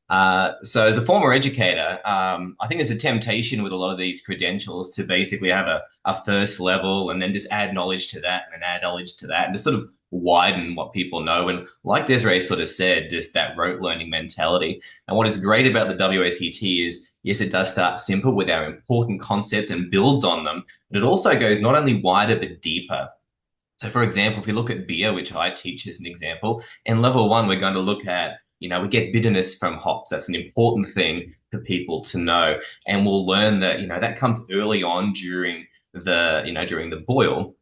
So as a former educator, I think there's a temptation with a lot of these credentials to basically have a first level and then just add knowledge to that and then add knowledge to that and just sort of widen what people know. And like Desiree sort of said, just that rote learning mentality. And what is great about the WSET is, yes, it does start simple with our important concepts and builds on them, but it also goes not only wider but deeper. So, for example, if you look at beer, which I teach as an example, in level one, we're going to look at, we get bitterness from hops. That's an important thing for people to know. And we'll learn that, that comes early on during the boil.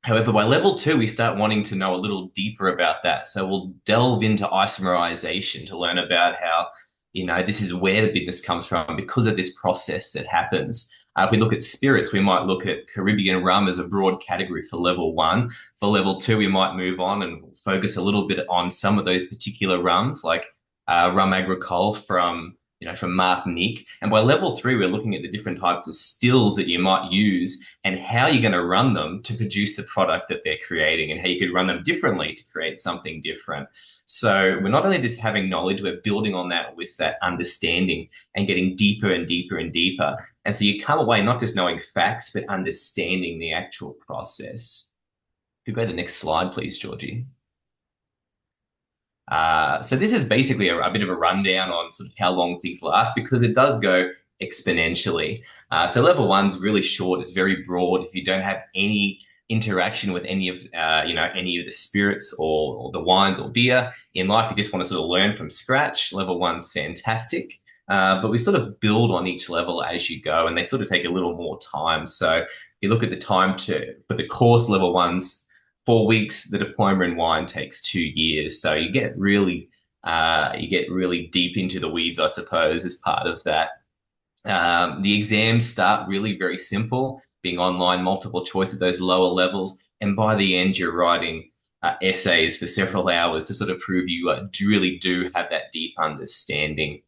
However, by level two, we start wanting to know a little deeper about that. So we'll delve into isomerization to learn about how, this is where the bitterness comes from because of this process that happens. If we look at spirits, we might look at Caribbean rum as a broad category for level one. For level two, we might move on and focus a little bit on some of those particular rums, like rum agricole from Martinique. And by level three, we're looking at the different types of stills that you might use and how you're going to run them to produce the product that they're creating and how you could run them differently to create something different. So we're not only just having knowledge, we're building on that with that understanding and getting deeper and deeper and deeper. And so you come away not just knowing facts, but understanding the actual process. Could you go to the next slide, please, Georgie? So this is basically a bit of a rundown on sort of how long things last because it does go exponentially. So level one's really short. It's very broad. If you don't have any interaction with any of the spirits or the wines or beer in life, you just want to sort of learn from scratch. Level one's fantastic. But we sort of build on each level as you go, and they sort of take a little more time. So if you look at the time for the course, level one's 4 weeks. The diploma in wine takes 2 years. So you get really deep into the weeds, I suppose, as part of that. The exams start really very simple, being online, multiple choice at those lower levels. And by the end, you're writing essays for several hours to sort of prove you really do have that deep understanding.